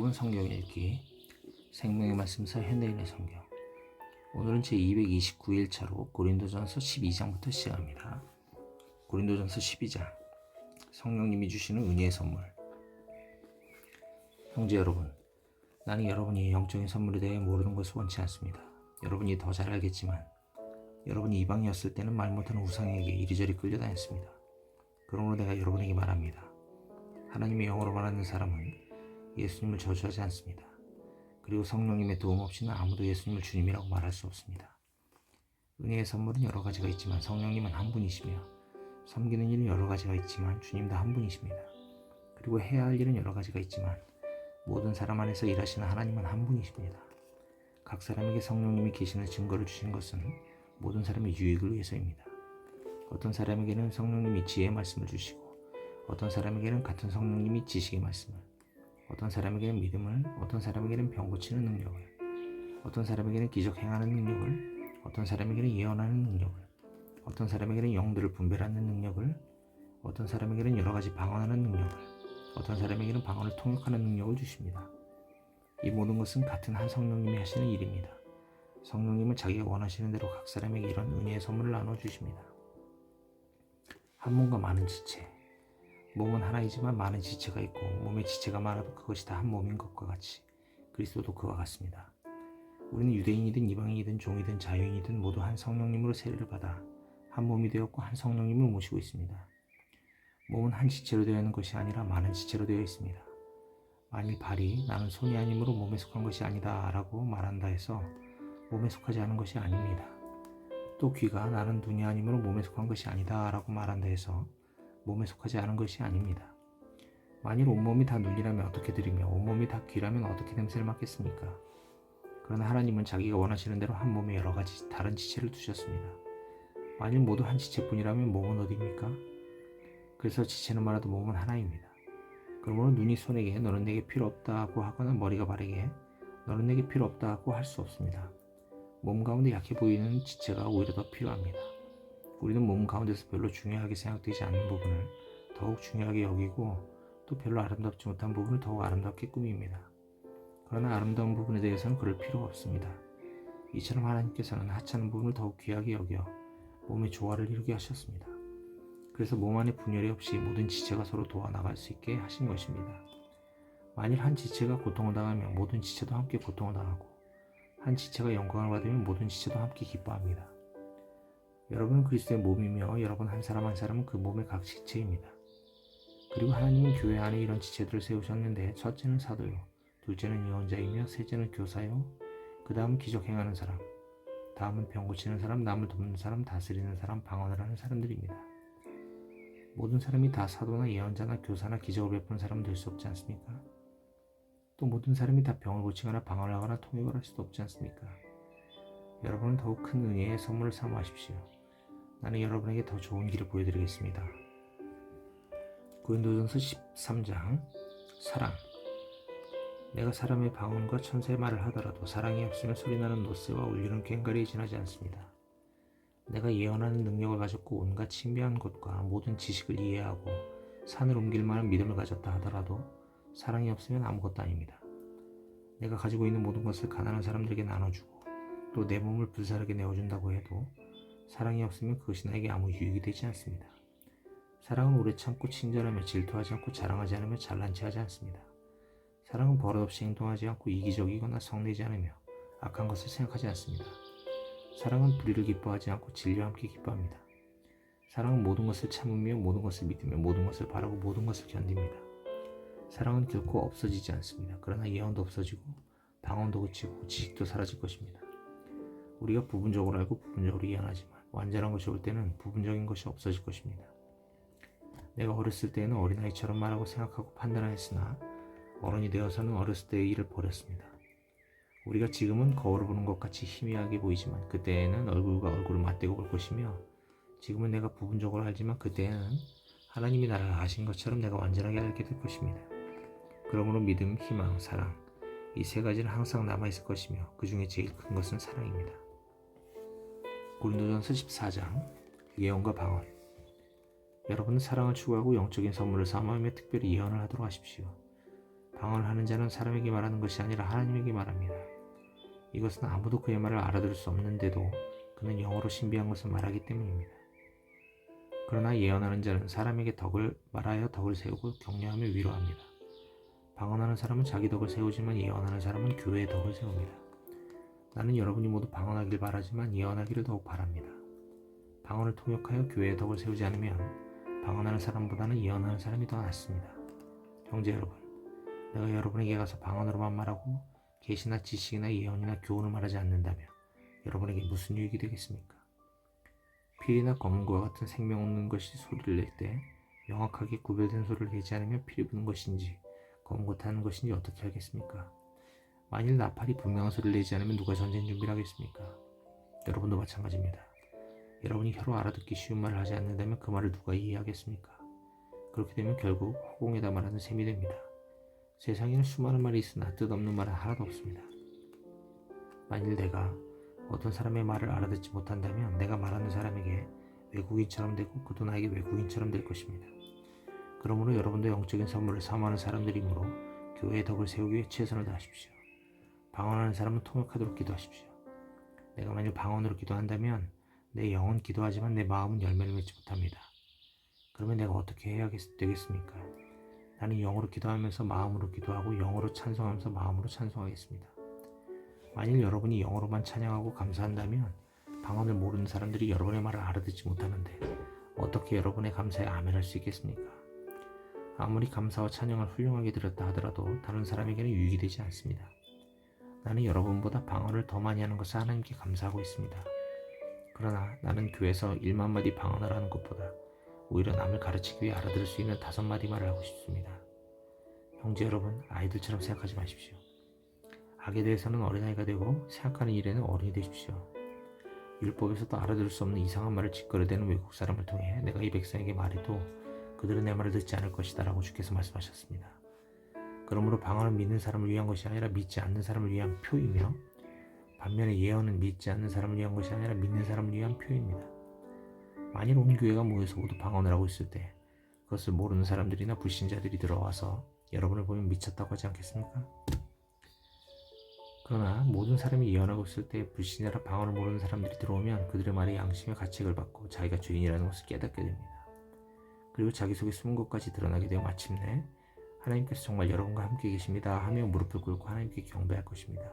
짧은 성경 읽기 생명의 말씀사 현대인의 성경. 오늘은 제229일차로 고린도전서 12장부터 시작합니다. 고린도전서 12장. 성령님이 주시는 은혜의 선물. 형제 여러분, 나는 여러분이 영적인 선물에 대해 모르는 것을 원치 않습니다. 여러분이 더 잘 알겠지만 여러분이 이방이었을 때는 말 못하는 우상에게 이리저리 끌려다녔습니다. 그러므로 내가 여러분에게 말합니다. 하나님의 영으로 말하는 사람은 예수님을 저주하지 않습니다. 그리고 성령님의 도움 없이는 아무도 예수님을 주님이라고 말할 수 없습니다. 은혜의 선물은 여러 가지가 있지만 성령님은 한 분이시며, 섬기는 일은 여러 가지가 있지만 주님도 한 분이십니다. 그리고 해야 할 일은 여러 가지가 있지만 모든 사람 안에서 일하시는 하나님은 한 분이십니다. 각 사람에게 성령님이 계시는 증거를 주신 것은 모든 사람의 유익을 위해서입니다. 어떤 사람에게는 성령님이 지혜의 말씀을 주시고, 어떤 사람에게는 같은 성령님이 지식의 말씀을, 어떤 사람에게는 믿음을, 어떤 사람에게는 병 고치는 능력을, 어떤 사람에게는 기적 행하는 능력을, 어떤 사람에게는 예언하는 능력을, 어떤 사람에게는 영들을 분별하는 능력을, 어떤 사람에게는 여러 가지 방언하는 능력을, 어떤 사람에게는 방언을 통역하는 능력을 주십니다. 이 모든 것은 같은 한 성령님이 하시는 일입니다. 성령님은 자기가 원하시는 대로 각 사람에게 이런 은혜의 선물을 나눠주십니다. 한 몸과 많은 지체. 몸은 하나이지만 많은 지체가 있고, 몸에 지체가 많아도 그것이 다 한 몸인 것과 같이 그리스도도 그와 같습니다. 우리는 유대인이든 이방인이든 종이든 자유인이든 모두 한 성령님으로 세례를 받아 한 몸이 되었고 한 성령님을 모시고 있습니다. 몸은 한 지체로 되어 있는 것이 아니라 많은 지체로 되어 있습니다. 만일 발이 나는 손이 아니므로 몸에 속한 것이 아니다 라고 말한다 해서 몸에 속하지 않은 것이 아닙니다. 또 귀가 나는 눈이 아니므로 몸에 속한 것이 아니다 라고 말한다 해서 몸에 속하지 않은 것이 아닙니다. 만일 온몸이 다 눈이라면 어떻게 들으며 온몸이 다 귀라면 어떻게 냄새를 맡겠습니까? 그러나 하나님은 자기가 원하시는 대로 한 몸에 여러 가지 다른 지체를 두셨습니다. 만일 모두 한 지체뿐이라면 몸은 어디입니까? 그래서 지체는 많아도 몸은 하나입니다. 그러므로 눈이 손에게 너는 내게 필요 없다고 하거나 머리가 발에게 너는 내게 필요 없다고 할 수 없습니다. 몸 가운데 약해 보이는 지체가 오히려 더 필요합니다. 우리는 몸 가운데서 별로 중요하게 생각되지 않는 부분을 더욱 중요하게 여기고, 또 별로 아름답지 못한 부분을 더욱 아름답게 꾸밉니다. 그러나 아름다운 부분에 대해서는 그럴 필요가 없습니다. 이처럼 하나님께서는 하찮은 부분을 더욱 귀하게 여겨 몸의 조화를 이루게 하셨습니다. 그래서 몸 안에 분열이 없이 모든 지체가 서로 도와나갈 수 있게 하신 것입니다. 만일 한 지체가 고통을 당하면 모든 지체도 함께 고통을 당하고, 한 지체가 영광을 받으면 모든 지체도 함께 기뻐합니다. 여러분은 그리스도의 몸이며 여러분 한 사람 한 사람은 그 몸의 각 지체입니다. 그리고 하나님은 교회 안에 이런 지체들을 세우셨는데, 첫째는 사도요, 둘째는 예언자이며 셋째는 교사요, 그 다음은 기적 행하는 사람, 다음은 병 고치는 사람, 남을 돕는 사람, 다스리는 사람, 방언을 하는 사람들입니다. 모든 사람이 다 사도나 예언자나 교사나 기적을 베푸는 사람은 될 수 없지 않습니까? 또 모든 사람이 다 병을 고치거나 방언을 하거나 통역을 할 수도 없지 않습니까? 여러분은 더욱 큰 은혜의 선물을 사모하십시오. 나는 여러분에게 더 좋은 길을 보여드리겠습니다. 고린도전서 13장. 사랑. 내가 사람의 방언과 천사의 말을 하더라도 사랑이 없으면 소리나는 노새와 울리는 꽹과리에 지나지 않습니다. 내가 예언하는 능력을 가졌고 온갖 신비한 것과 모든 지식을 이해하고 산을 옮길 만한 믿음을 가졌다 하더라도 사랑이 없으면 아무것도 아닙니다. 내가 가지고 있는 모든 것을 가난한 사람들에게 나눠주고 또 내 몸을 불사르게 내어준다고 해도 사랑이 없으면 그것이 나에게 아무 유익이 되지 않습니다. 사랑은 오래 참고 친절하며 질투하지 않고 자랑하지 않으며 잘난 체하지 않습니다. 사랑은 버릇없이 행동하지 않고 이기적이거나 성내지 않으며 악한 것을 생각하지 않습니다. 사랑은 불의를 기뻐하지 않고 진리와 함께 기뻐합니다. 사랑은 모든 것을 참으며 모든 것을 믿으며 모든 것을 바라고 모든 것을 견딥니다. 사랑은 결코 없어지지 않습니다. 그러나 예언도 없어지고 방언도 그치고 지식도 사라질 것입니다. 우리가 부분적으로 알고 부분적으로 예언하지만 완전한 것이 올 때는 부분적인 것이 없어질 것입니다. 내가 어렸을 때에는 어린아이처럼 말하고 생각하고 판단하였으나 어른이 되어서는 어렸을 때의 일을 버렸습니다. 우리가 지금은 거울을 보는 것 같이 희미하게 보이지만 그때에는 얼굴과 얼굴을 맞대고 볼 것이며, 지금은 내가 부분적으로 알지만 그때에는 하나님이 나를 아신 것처럼 내가 완전하게 알게 될 것입니다. 그러므로 믿음, 희망, 사랑, 이 세 가지는 항상 남아있을 것이며 그 중에 제일 큰 것은 사랑입니다. 고린도전서 14장. 예언과 방언. 여러분은 사랑을 추구하고 영적인 선물을 사모하며 특별히 예언을 하도록 하십시오. 방언을 하는 자는 사람에게 말하는 것이 아니라 하나님에게 말합니다. 이것은 아무도 그의 말을 알아들을 수 없는데도 그는 영어로 신비한 것을 말하기 때문입니다. 그러나 예언하는 자는 사람에게 덕을 말하여 덕을 세우고 격려하며 위로합니다. 방언하는 사람은 자기 덕을 세우지만 예언하는 사람은 교회의 덕을 세웁니다. 나는 여러분이 모두 방언하길 바라지만 예언하기를 더욱 바랍니다. 방언을 통역하여 교회의 덕을 세우지 않으면 방언하는 사람보다는 예언하는 사람이 더 낫습니다. 형제 여러분, 내가 여러분에게 가서 방언으로만 말하고 계시나 지식이나 예언이나 교훈을 말하지 않는다면 여러분에게 무슨 유익이 되겠습니까? 필이나 검은고와 같은 생명 없는 것이 소리를 낼 때 명확하게 구별된 소리를 내지 않으면 필이 부는 것인지 검은고 타는 것인지 어떻게 알겠습니까? 만일 나팔이 분명한 소리를 내지 않으면 누가 전쟁 준비를 하겠습니까? 여러분도 마찬가지입니다. 여러분이 혀로 알아듣기 쉬운 말을 하지 않는다면 그 말을 누가 이해하겠습니까? 그렇게 되면 결국 허공에다 말하는 셈이 됩니다. 세상에는 수많은 말이 있으나 뜻없는 말은 하나도 없습니다. 만일 내가 어떤 사람의 말을 알아듣지 못한다면 내가 말하는 사람에게 외국인처럼 되고 그도 나에게 외국인처럼 될 것입니다. 그러므로 여러분도 영적인 선물을 사모하는 사람들이므로 교회의 덕을 세우기 위해 최선을 다하십시오. 방언하는 사람은 통역하도록 기도하십시오. 내가 만일 방언으로 기도한다면 내 영은 기도하지만 내 마음은 열매를 맺지 못합니다. 그러면 내가 어떻게 해야 되겠습니까? 나는 영으로 기도하면서 마음으로 기도하고 영으로 찬송하면서 마음으로 찬송하겠습니다. 만일 여러분이 영어로만 찬양하고 감사한다면 방언을 모르는 사람들이 여러분의 말을 알아듣지 못하는데 어떻게 여러분의 감사에 아멘할 수 있겠습니까? 아무리 감사와 찬양을 훌륭하게 드렸다 하더라도 다른 사람에게는 유익이 되지 않습니다. 나는 여러분보다 방언을 더 많이 하는 것을 하나님께 감사하고 있습니다. 그러나 나는 교회에서 1만 마디 방언을 하는 것보다 오히려 남을 가르치기 위해 알아들을 수 있는 5마디 말을 하고 싶습니다. 형제 여러분, 아이들처럼 생각하지 마십시오. 악에 대해서는 어린아이가 되고 생각하는 일에는 어른이 되십시오. 율법에서도 알아들을 수 없는 이상한 말을 짓거려대는 외국 사람을 통해 내가 이 백성에게 말해도 그들은 내 말을 듣지 않을 것이다 라고 주께서 말씀하셨습니다. 그러므로 방언은 믿는 사람을 위한 것이 아니라 믿지 않는 사람을 위한 표이며 반면에 예언은 믿지 않는 사람을 위한 것이 아니라 믿는 사람을 위한 표입니다. 만일 온 교회가 모여서 모두 방언을 하고 있을 때 그것을 모르는 사람들이나 불신자들이 들어와서 여러분을 보면 미쳤다고 하지 않겠습니까? 그러나 모든 사람이 예언하고 있을 때 불신자라 방언을 모르는 사람들이 들어오면 그들의 말에 양심의 가책을 받고 자기가 주인이라는 것을 깨닫게 됩니다. 그리고 자기 속에 숨은 것까지 드러나게 되어 마침내 하나님께서 정말 여러분과 함께 계십니다 하며 무릎을 꿇고 하나님께 경배할 것입니다.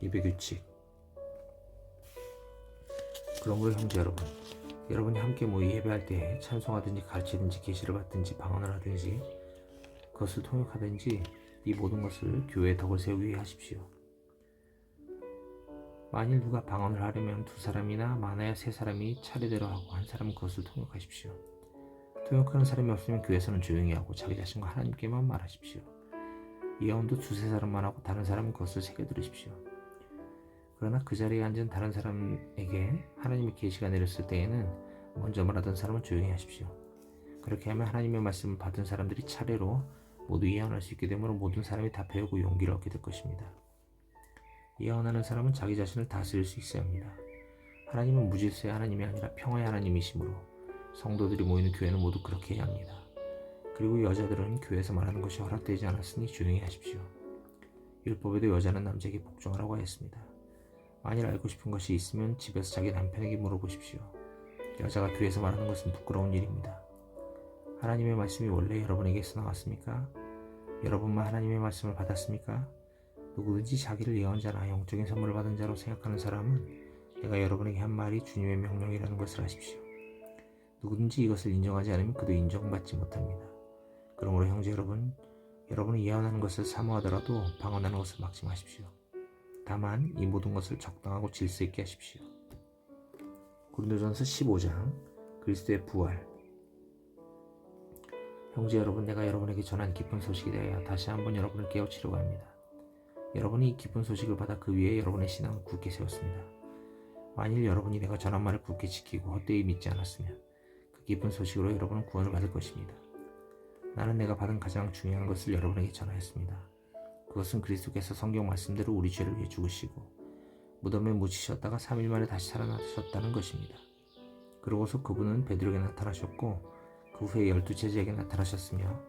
예배규칙. 그러므로 형제 여러분, 여러분이 함께 모여 예배할 때 찬송하든지 가르치든지 계시를 받든지 방언을 하든지 그것을 통역하든지 이 모든 것을 교회의 덕을 세우기 위해 하십시오. 만일 누가 방언을 하려면 2사람이나 많아야 3사람이 차례대로 하고 한 사람은 그것을 통역하십시오. 통역하는 사람이 없으면 교회에서는 조용히 하고 자기 자신과 하나님께만 말하십시오. 예언도 2-3사람만 하고 다른 사람은 그것을 새겨 들으십시오. 그러나 그 자리에 앉은 다른 사람에게 하나님의 계시가 내렸을 때에는 먼저 말하던 사람은 조용히 하십시오. 그렇게 하면 하나님의 말씀을 받은 사람들이 차례로 모두 예언할 수 있게 되므로 모든 사람이 다 배우고 용기를 얻게 될 것입니다. 예언하는 사람은 자기 자신을 다스릴 수 있어야 합니다. 하나님은 무질서의 하나님이 아니라 평화의 하나님이시므로 성도들이 모이는 교회는 모두 그렇게 해야 합니다. 그리고 여자들은 교회에서 말하는 것이 허락되지 않았으니 조용히 하십시오. 율법에도 여자는 남자에게 복종하라고 하였습니다. 만일 알고 싶은 것이 있으면 집에서 자기 남편에게 물어보십시오. 여자가 교회에서 말하는 것은 부끄러운 일입니다. 하나님의 말씀이 원래 여러분에게서 나왔습니까? 여러분만 하나님의 말씀을 받았습니까? 누구든지 자기를 예언자나 영적인 선물을 받은 자로 생각하는 사람은 내가 여러분에게 한 말이 주님의 명령이라는 것을 아십시오. 누구든지 이것을 인정하지 않으면 그도 인정받지 못합니다. 그러므로 형제 여러분, 여러분이 예언하는 것을 사모하더라도 방언하는 것을 막지 마십시오. 다만 이 모든 것을 적당하고 질서 있게 하십시오. 고린도전서 15장 그리스도의 부활. 형제 여러분, 내가 여러분에게 전한 기쁜 소식에 대하여 다시 한번 여러분을 깨우치려고 합니다. 여러분이 이 기쁜 소식을 받아 그 위에 여러분의 신앙을 굳게 세웠습니다. 만일 여러분이 내가 전한 말을 굳게 지키고 헛되이 믿지 않았으면 그 기쁜 소식으로 여러분은 구원을 받을 것입니다. 나는 내가 받은 가장 중요한 것을 여러분에게 전하였습니다. 그것은 그리스도께서 성경 말씀대로 우리 죄를 위해 죽으시고 무덤에 묻히셨다가 3일 만에 다시 살아나셨다는 것입니다. 그러고서 그분은 베드로에게 나타나셨고 그 후에 12제자에게 나타나셨으며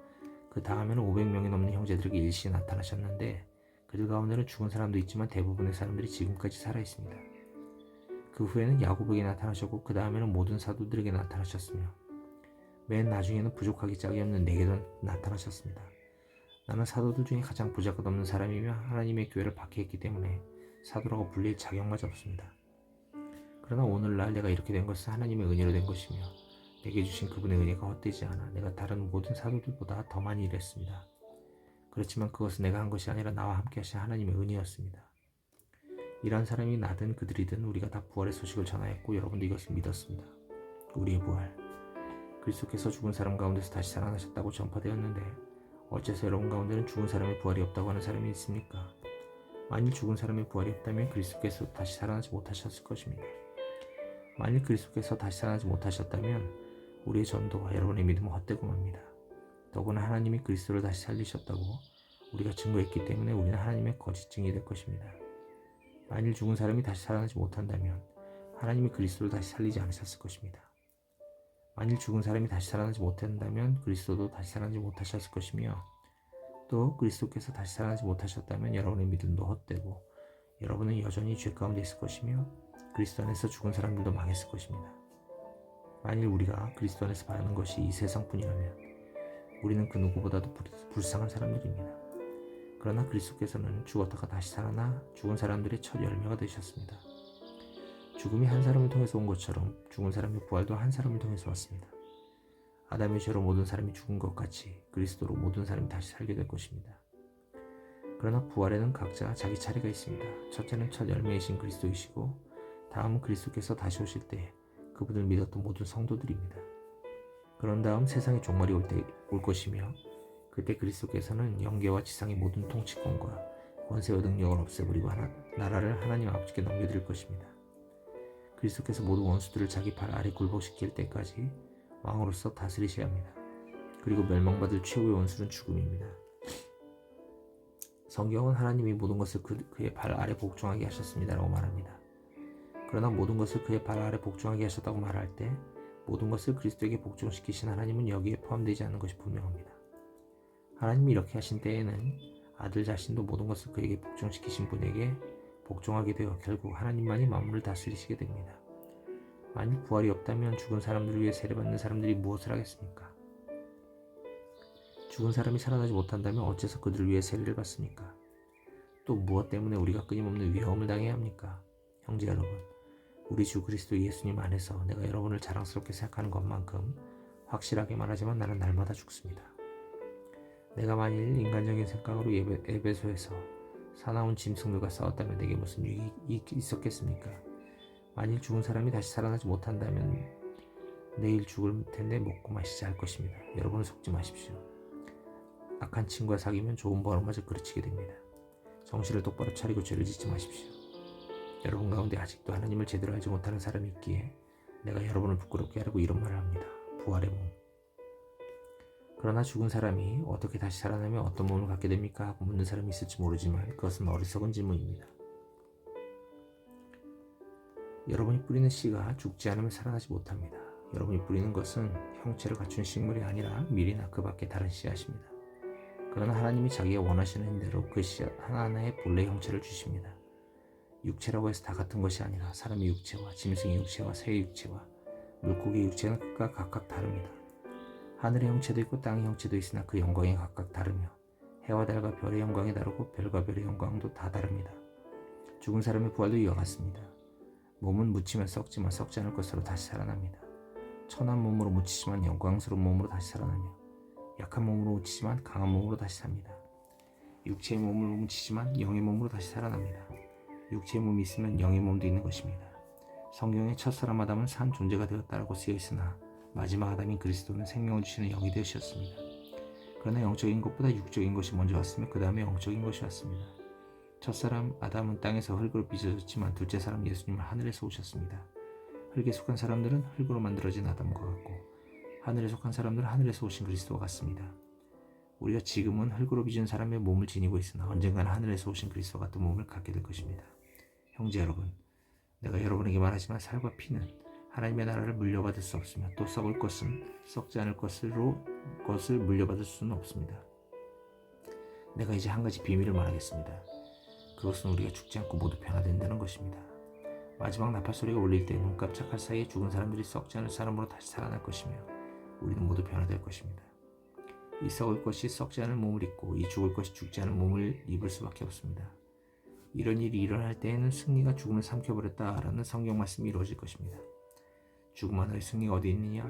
그 다음에는 500명이 넘는 형제들에게 일시에 나타나셨는데 그들 가운데는 죽은 사람도 있지만 대부분의 사람들이 지금까지 살아 있습니다. 그 후에는 야고보에게 나타나셨고 그 다음에는 모든 사도들에게 나타나셨으며 맨 나중에는 부족하기 짝이 없는 내게도 나타나셨습니다. 나는 사도들 중에 가장 부자가 없는 사람이며 하나님의 교회를 박해했기 때문에 사도라고 불릴 자격마저 없습니다. 그러나 오늘날 내가 이렇게 된 것은 하나님의 은혜로 된 것이며 내게 주신 그분의 은혜가 헛되지 않아 내가 다른 모든 사도들보다 더 많이 일했습니다. 그렇지만 그것은 내가 한 것이 아니라 나와 함께 하신 하나님의 은혜였습니다. 이러한 사람이 나든 그들이든 우리가 다 부활의 소식을 전하였고 여러분도 이것을 믿었습니다. 우리의 부활, 그리스도께서 죽은 사람 가운데서 다시 살아나셨다고 전파되었는데 어째서 여러분 가운데는 죽은 사람의 부활이 없다고 하는 사람이 있습니까? 만일 죽은 사람의 부활이 없다면 그리스도께서 다시 살아나지 못하셨을 것입니다. 만일 그리스도께서 다시 살아나지 못하셨다면 우리의 전도와 여러분의 믿음은 헛되고 맙니다. 더구나 하나님이 그리스도를 다시 살리셨다고 우리가 증거했기 때문에 우리는 하나님의 거짓 증인이 될 것입니다. 만일 죽은 사람이 다시 살아나지 못한다면 하나님이 그리스도를 다시 살리지 않으셨을 것입니다. 만일 죽은 사람이 다시 살아나지 못한다면 그리스도도 다시 살아나지 못하셨을 것이며 또 그리스도께서 다시 살아나지 못하셨다면 여러분의 믿음도 헛되고 여러분은 여전히 죄 가운데 있을 것이며 그리스도 안에서 죽은 사람들도 망했을 것입니다. 만일 우리가 그리스도 안에서 바라는 것이 이 세상뿐이라면 우리는 그 누구보다도 불쌍한 사람들입니다. 그러나 그리스도께서는 죽었다가 다시 살아나 죽은 사람들의 첫 열매가 되셨습니다. 죽음이 한 사람을 통해서 온 것처럼 죽은 사람의 부활도 한 사람을 통해서 왔습니다. 아담의 죄로 모든 사람이 죽은 것 같이 그리스도로 모든 사람이 다시 살게 될 것입니다. 그러나 부활에는 각자 자기 차례가 있습니다. 첫째는 첫 열매이신 그리스도이시고 다음은 그리스도께서 다시 오실 때 그분을 믿었던 모든 성도들입니다. 그런 다음 세상의 종말이 올 것이며 그때 그리스도께서는 영계와 지상의 모든 통치권과 권세와 능력을 없애버리고 나라를 하나님 아버지께 넘겨드릴 것입니다. 그리스도께서 모든 원수들을 자기 발 아래 굴복시킬 때까지 왕으로서 다스리셔야 합니다. 그리고 멸망받을 최후의 원수는 죽음입니다. 성경은 하나님이 모든 것을 그의 발 아래 복종하게 하셨습니다라고 말합니다. 그러나 모든 것을 그의 발 아래 복종하게 하셨다고 말할 때 모든 것을 그리스도에게 복종시키신 하나님은 여기에 포함되지 않는 것이 분명합니다. 하나님이 이렇게 하신 때에는 아들 자신도 모든 것을 그에게 복종시키신 분에게 복종하게 되어 결국 하나님만이 만물을 다스리시게 됩니다. 만일 부활이 없다면 죽은 사람들을 위해 세례받는 사람들이 무엇을 하겠습니까? 죽은 사람이 살아나지 못한다면 어째서 그들을 위해 세례를 받습니까? 또 무엇 때문에 우리가 끊임없는 위험을 당해야 합니까? 형제 여러분, 우리 주 그리스도 예수님 안에서 내가 여러분을 자랑스럽게 생각하는 것만큼 확실하게 말하지만 나는 날마다 죽습니다. 내가 만일 인간적인 생각으로 에베소에서 사나운 짐승들과 싸웠다면 내게 무슨 유익이 있었겠습니까? 만일 죽은 사람이 다시 살아나지 못한다면 내일 죽을 텐데 먹고 마시자 할 것입니다. 여러분은 속지 마십시오. 악한 친구와 사귀면 좋은 버릇마저 그르치게 됩니다. 정신을 똑바로 차리고 죄를 짓지 마십시오. 여러분 가운데 아직도 하나님을 제대로 알지 못하는 사람이 있기에 내가 여러분을 부끄럽게 하려고 이런 말을 합니다. 부활의 몸. 그러나 죽은 사람이 어떻게 다시 살아나면 어떤 몸을 갖게 됩니까? 하고 묻는 사람이 있을지 모르지만 그것은 어리석은 질문입니다. 여러분이 뿌리는 씨가 죽지 않으면 살아나지 못합니다. 여러분이 뿌리는 것은 형체를 갖춘 식물이 아니라 밀이나 그 밖에 다른 씨앗입니다. 그러나 하나님이 자기가 원하시는 대로 그 씨앗 하나하나의 본래 형체를 주십니다. 육체라고 해서 다 같은 것이 아니라 사람의 육체와 짐승의 육체와 새의 육체와 물고기의 육체는 각각 다릅니다. 하늘의 형체도 있고 땅의 형체도 있으나 그 영광이 각각 다르며 해와 달과 별의 영광이 다르고 별과 별의 영광도 다 다릅니다. 죽은 사람의 부활도 이와 같습니다. 몸은 묻히면 썩지만 썩지 않을 것으로 다시 살아납니다. 천한 몸으로 묻히지만 영광스러운 몸으로 다시 살아나며 약한 몸으로 묻히지만 강한 몸으로 다시 삽니다. 육체의 몸으로 묻히지만 영의 몸으로 다시 살아납니다. 육체의 몸이 있으면 영의 몸도 있는 것입니다. 성경의 첫사람 아담은 산 존재가 되었다라고 쓰여 있으나 마지막 아담인 그리스도는 생명을 주시는 영이 되셨습니다. 그러나 영적인 것보다 육적인 것이 먼저 왔으며 그 다음에 영적인 것이 왔습니다. 첫사람 아담은 땅에서 흙으로 빚어졌지만 둘째 사람 예수님은 하늘에서 오셨습니다. 흙에 속한 사람들은 흙으로 만들어진 아담과 같고 하늘에 속한 사람들은 하늘에서 오신 그리스도와 같습니다. 우리가 지금은 흙으로 빚은 사람의 몸을 지니고 있으나 언젠가는 하늘에서 오신 그리스도와 같은 몸을 갖게 될 것입니다. 형제 여러분, 내가 여러분에게 말하지만 살과 피는 하나님의 나라를 물려받을 수 없으며 또 썩을 것은 썩지 않을 것을 물려받을 수는 없습니다. 내가 이제 한 가지 비밀을 말하겠습니다. 그것은 우리가 죽지 않고 모두 변화된다는 것입니다. 마지막 나팔 소리가 울릴 때 눈 깜짝할 사이에 죽은 사람들이 썩지 않을 사람으로 다시 살아날 것이며 우리는 모두 변화될 것입니다. 이 썩을 것이 썩지 않을 몸을 입고 이 죽을 것이 죽지 않을 몸을 입을 수밖에 없습니다. 이런 일이 일어날 때에는 승리가 죽음을 삼켜버렸다라는 성경 말씀이 이루어질 것입니다. 죽음아 너의 승리가 어디 있느냐?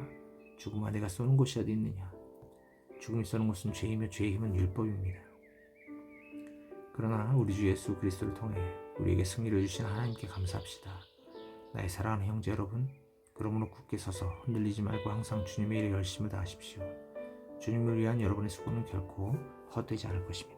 죽음아 내가 쏘는 곳이 어디 있느냐? 죽음이 쏘는 곳은 죄이며 죄의 힘은 율법입니다. 그러나 우리 주 예수 그리스도를 통해 우리에게 승리를 주신 하나님께 감사합시다. 나의 사랑하는 형제 여러분, 그러므로 굳게 서서 흔들리지 말고 항상 주님의 일에 열심을 다하십시오. 주님을 위한 여러분의 수고는 결코 헛되지 않을 것입니다.